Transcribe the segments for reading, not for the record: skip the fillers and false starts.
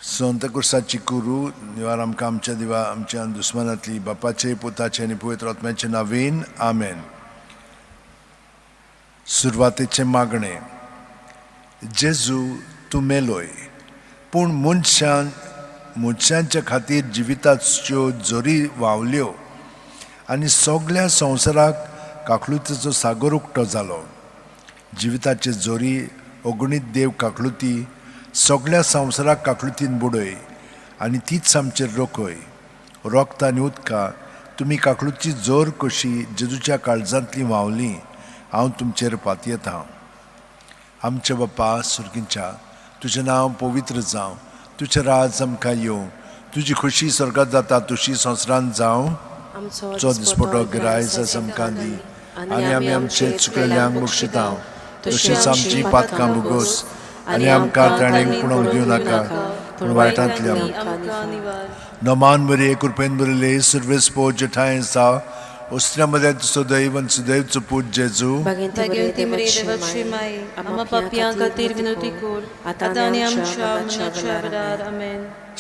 संत कुर्साची कुरू निवार आमकां आमच्या दिवा आमच्या दुस्मानांतली बापाचे पुताचे आनी पवित्र आत्म्याचे नांवेन आमेन. सुरवातेचे मागणे. जेजू तूं मेलोय पूण मनशांच्या खातीर जिविताच्यो जोरी व्हांवल्यो आनी सगळ्या संवसाराक काकलुतीचो सागर उक्तो जालो. जिविताचे जोरी अगणीत देव काकलुती सगळ्या संवसाराक काकलुतीन बुडय आनी तीच आमचेर रोखय. रोगता आनी उदकां तुमी काकलुतीची जोर कशी जेजूच्या काळजांतली व्हांवली हांव तुमचेर पातयेतां. आमचे बापा सुर्गींच्या तुजें नांव पवित्र जावं, तुजें राज आमकां येवं, तुजी खुशी स्वर्गांत जाता तशी संवसारांत जावं. आमचो दिसपटो गिरायज आमकां दी आनी आमी आमचे चुकलेल्यांक बक्षितां, तशीच आमची पातकां बुगोस आनी आमकां ताणेंक पुणोवंक दिवं नाका पूण वायटांतल्यान नमान बरे कृपेन बरयले सर्वेस पो जठाय जाव उस्त्र्या मध्ये तुजो दैव आनी सुदैवचो पूत जेजू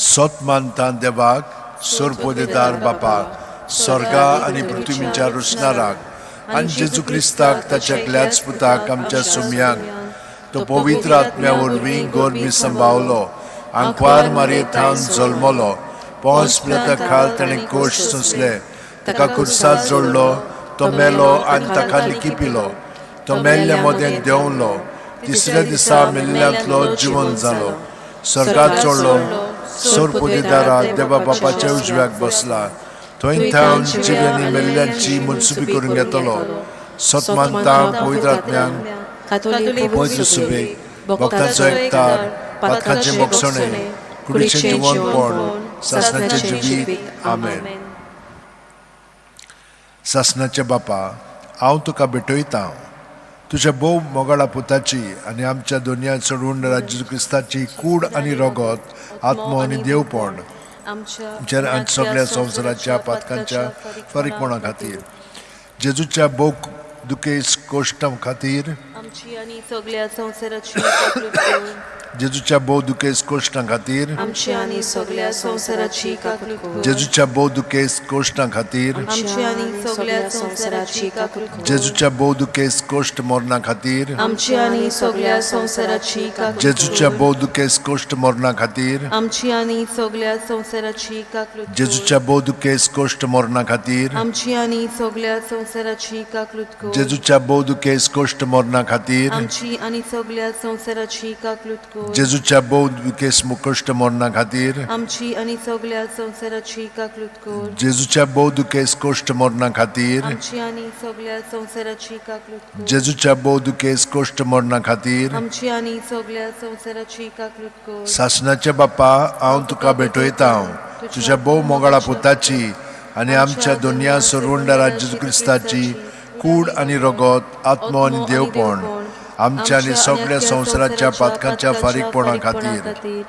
सोत मानता देवाक सोर पोदेदार बापाक स्वर्गा आनी पृथ्वीच्या रुसणाराक आनी जेजू क्रिस्ताक ताच्या एकल्याच पुताक आमच्या सुमयांक तो पवित्र आत्म्या वरवीं गोरमी सांबाळलो, आंकवार मारयेंत जल्मलो, पोंस पिलाता खाल ताणें कोश सोंसले, ताका खुर्सात जोडलो, तो मेलो आनी ताका लिकिपिलो, तो मेल्ल्या मोदें देंवलो, तिसऱ्या दिसा मेल्ल्यांतलो जिवंत जालो, स्वर्गांत चडलो, सोर पोदेदारा देवा बापाच्या उजव्याक बसला, थंय थावन जिवेनी मेल्ल्यांची मनसुबी करून घेतलो. सत मानता पवित्र आत्म्यांक पवित्र सुबेक भक्तांचो एकतार पातकांचे मोगसणे कुडीचें जिवंतपण सासणाचें जिवीत आमेन. सासणाच्या बापा हांव तुका भेटयतां तुज्या भोव मोगाळा पुताची आनी आमच्या दोनया चडवून राज्य क्रिस्ताची कूड आनी रगत आत्मो आनी देवपण आमच्या सगळ्या संवसाराच्या पातकांच्या फारीकपणा खातीर जेजूच्या भोव दुखेस कोश्टां खातीर सगळ्या संवसाराची जेजूच्या भोव दुखेस कोश्टां खातीर आमची आनी सगळ्या संवसाराची काकूट जेजूच्या भोव दुखेस कोश्टां खातीर आमची आनी सगळ्या संवसाराची काकूट जेजूच्या भोव दुखेस कोश्ट मरणा खातीर आमची आनी सगळ्या संवसाराची काकूट जेजूच्या भोव दुखेस कोश्ट मरणा खातीर आमची आनी सगळ्या संवसाराची काकूट जेजूच्या भोव दुखेस कोश्ट मरणा खातीर आमची आनी सगळ्या संवसाराची काकूट जेजूच्या भोव दुखेस कोश्ट मरणा खातीर आमची आनी सगळ्या संवसाराची काकूट जेजूच्या भोव दुखेस मुकोश्ट मरणा खातीर आमची आनी सगळ्या संवसाराची काकूट जेजूच्या भोव दुखेस कोश्ट मरणा खातीर आमची आनी सगळ्या संवसाराची काकूट जेजूच्या भोव दुखेस कोश्ट मरणा खातीर आमची आनी सगळ्या संवसाराची काकूट सासणाच्या बापा हांव तुका भेटयतां तुज्या भोव मोगाळा पुताची आनी आमच्या दोनया सोरवंडा राज्य क्रिस्ताची कूड आनी रगत आत्मो आनी देवपण आमच्या आनी सगळ्या संवसाराच्या पातकांच्या फारीकपणा खातीर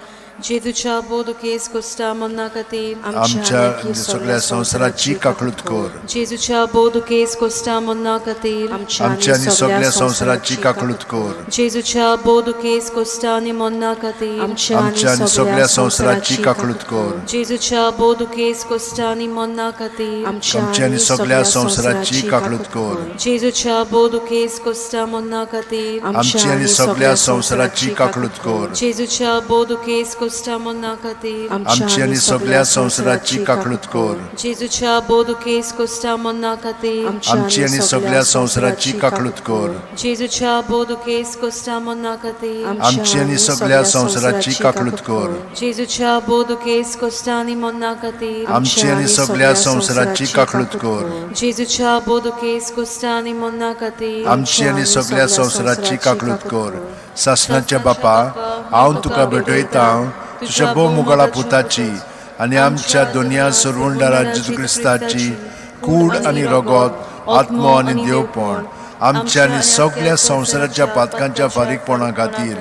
जेजूच्या बोदुकेस कोस्टा मन्ना खातीर आमच्या सगळ्या संवसाराची काकळूत कर. जेजूच्या बोदुकेस कोस्टा मन्ना खातीर आमच्या आनी सगळ्या संवसाराची काकळूत कर. जेजूच्या बोदुकेस कोस्टा आनी मन्ना खातीर आमच्या आनी सगळ्या संवसाराची काकळूत कर. जेजूच्या बोदुकेस कोस्टा आनी मन्ना खातीर आमच्या आनी सगळ्या संवसाराची काकळूत कर. जेजूच्या बोदुकेस कोस्टा मन्ना खातीर आमची आनी सगळ्या संवसाराची काकळूत कर. जेजूच्या बोदुकेस कोस्टा मन्ना खातीर आमची आनी सगळ्या संवसाराची काकळूत कर. जेजूच्या बोदुकेस कोस्टा मन्ना खातीर आमची आनी सगळ्या संवसाराची काकळूत कर. जेजूच्या बोदुकेस कोस्टा मन्ना खातीर आमची आनी सगळ्या संवसाराची काकळूत कर. जेजूच्या बोदुकेस कोस्टा आनी मन्ना खातीर आमची आनी सगळ्या संवसाराची काकळूत कर. जेजूच्या बोदुकेस कोस्टा आनी मन्ना खातीर आमची आनी सगळ्या संवसाराची काकळूत कर. सासणाच्या बापा हांव तुका भेटयतां तुज्या भोव मोगाळा पुताची आनी आमच्या दोनया सोरवंडा राज्य क्रिस्ताची कूड आनी रगत आत्मो आनी देवपण आमच्या आनी सगळ्या संवसाराच्या पातकांच्या फारीकपणा खातीर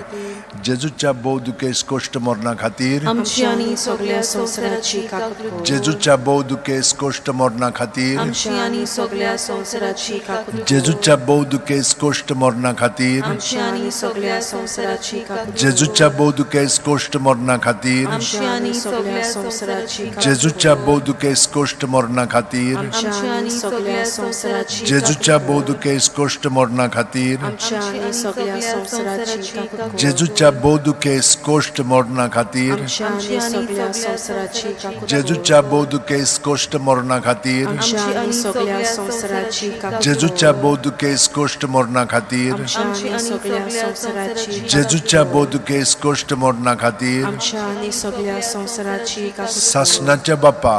जेजूच्या भोवदुकेस कोश्ट मरणा खातीर आमची आनी सगळ्या संवसाराची काकूत जेजूच्या भोवदुकेस कोश्ट मरणा खातीर आमची आनी सगळ्या संवसाराची काकूत जेजूच्या भोवदुकेस कोश्ट मरणा खातीर आमची आनी सगळ्या संवसाराची काकूत जेजूच्या भोवदुकेस कोश्ट मरणा खातीर आमची आनी सगळ्या संवसाराची जेजूच्या भोवदुकेस कोश्ट मरणा खातीर आमची आनी सगळ्या संवसाराची जेजूच्या भोवदुकेस कोश्ट मरणा खातीर आमची आनी सगळ्या संवसाराची काकूत जेजूच्या भोवदुकेस कोश्ट मरणा खातीर आमची आनी सगळ्या संवसाराची काकूत जेजूच्या भोवदुकेस कोश्ट मरणा खातीर आमची आनी सगळ्या संवसाराची काकूत जेजूच्या भोवदुकेस कोश्ट मरणा खातीर आमची आनी सगळ्या संवसाराची जेजूच्या भोवदुकेस कोश्ट मरणा खातीर आमची आनी सगळ्या संवसाराची काकूत सासणाच्या बापा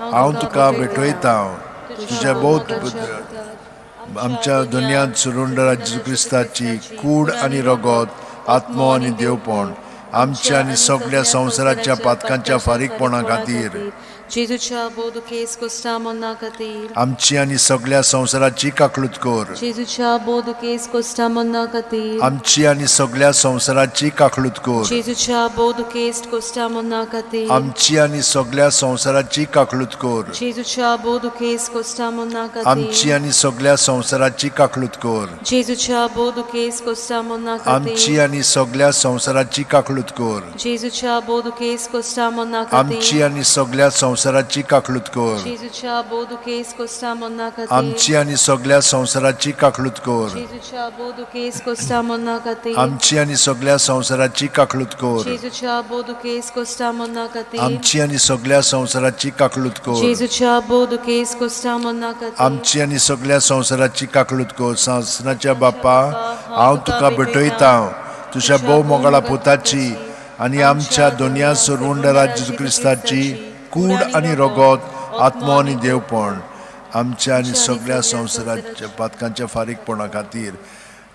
हांव तुका भेटयता तुझ्या भोवत आमच्या दुनियांत सुरुंडरा जेजू क्रिस्ताची कूड आनी रगत आत्मो आनी देवपण आमच्या आनी सगळ्या संवसाराच्या पातकांच्या फारीकपणा खातीर जेजूच्या बोदुकेस कोस्टा मन्ना खातीर आमची आनी सगळ्या संवसाराची काकलूत कर जेजूच्या बोदुकेस कोस्टा मन्ना खातीर आमची आनी सगळ्या संवसाराची काकलूत कर जेजूच्या बोदुकेस कोस्टा मन्ना खातीर आमची आनी सगळ्या संवसाराची काकलूत कर जेजूच्या बोदुकेस कोस्टा मन्ना आमची खातीर आनी सगळ्या संवसाराची काकलूत कर जेजूच्या बोदुकेस कोस्टा मन्ना आमची खातीर आनी सगळ्या संवसाराची काकलूत कर जेजूच्या बोदुकेस कोस्टा मन्ना आमची खातीर आनी सगळ्या संवसाराची काकलूत कर जेजूच्या बोदुकेस कोस्टा मन्ना खातीर आमची आनी सगळ्या संवसाराची काकलूत कर जेजूच्या बोदुकेस कोस्टा मन्ना खातीर आमची आनी सगळ्या संवसाराची काकलूत कर जेजूच्या बोदुकेस कोस्टा मन्ना खातीर आमची आनी सगळ्या संवसाराची काकलूत कर जेजूच्या बोदुकेस कोस्टा मन्ना खातीर आमची आनी सगळ्या संवसाराची काकलूत कर सासणाच्या बापा हांव तुका भेटयता तुझ्या भोव मोगाळा पुताची आनी आमच्या दोनया सुरवंडरा जेजू क्रिस्ताची कूड आनी रगत आत्मो आनी देवपण आमच्या आनी सगळ्या संवसाराच्या पातकांच्या फारीकपणा खातीर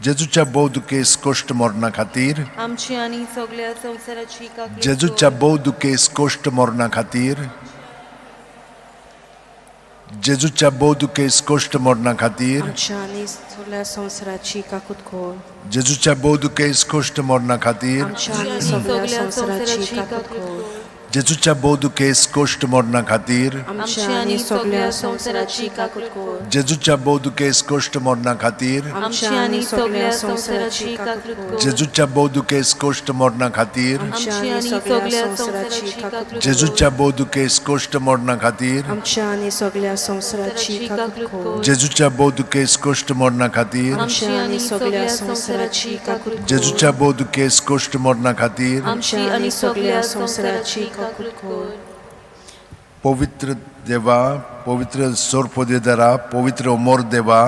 जेजूच्या भोवदुकेस कोश्ट मरणा खातीर आमची आनी सगळ्या संवसाराची काकूत जेजूच्या भोवदुकेस कोश्ट मरणा खातीर जेजूच्या भोवदुकेस कोश्ट मरणा खातीर आमच्या आनी सगळ्या संवसाराची काकूत खोल जेजूच्या भोवदुकेस कोश्ट मरणा खातीर आमच्या आनी सगळ्या संवसाराची काकूत खोल जेजूच्या भोवदुकेस कोश्ट मरणा खातीर आमच्या आनी सगळ्या संवसाराची काकूत खोल जेजूच्या भोवदुकेस कोश्ट मरणा खातीर आमच्या आनी सगळ्या संवसाराची काकूत खोल जेजूच्या भोवदुकेस कोश्ट मरणा खातीर आमच्या आनी सगळ्या संवसाराची काकूत जेजूच्या भोवदुकेस कोश्ट मरणा खातीर आमच्या आनी सगळ्या संवसाराची काकूत खोल जेजूच्या भोवदुकेस कोश्ट मरणा खातीर आमच्या आनी सगळ्या संवसाराची काकूत खोल जेजूच्या भोवदुकेस कोश्ट मरणा खातीर आमची आनी सगळ्या संवसाराची काकूत खोल पवित्र देवा पवित्र सोरपोदेदारा पवित्र अमोर देवा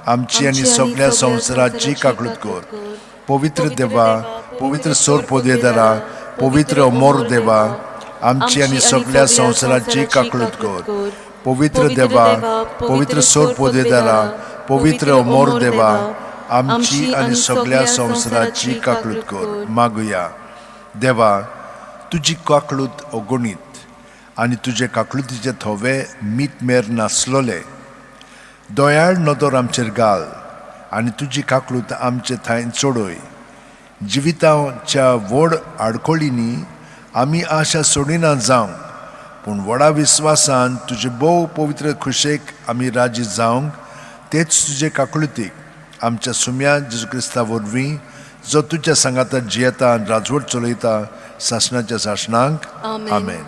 आमची आनी सगळ्या संवसाराची काकलूत कर पवित्र देवा पवित्र सोरपोदेदारा पवित्र अमोर देवा आमची आनी सगळ्या संवसाराची काकलूत कर पवित्र देवा पवित्र सोरपोदेदारा पवित्र अमोर देवा आमची आनी सगळ्या संवसाराची काकलूत कर मागुया देवा तुजी काकलूत अगणीत आनी तुजे काकलुतीचे थोवे मीत नासलोले दोयाळ नदर आमचेर घाल आनी तुजी काकलूत आमचे थंय चडय जिविताच्या व्हड आडखळींनी आमी आशा सोडिना जावंक पूण व्हडा विस्वासान तुजे भोव पवित्र खुशेक आमी राजी जावंक तेच तुजे काकलुतीक आमच्या सुम्या जेजू क्रिस्ता वरवीं जो तुज्या सांगाताक जियेता आनी राजवट चलयता सासणाच्या सासणांक आमेन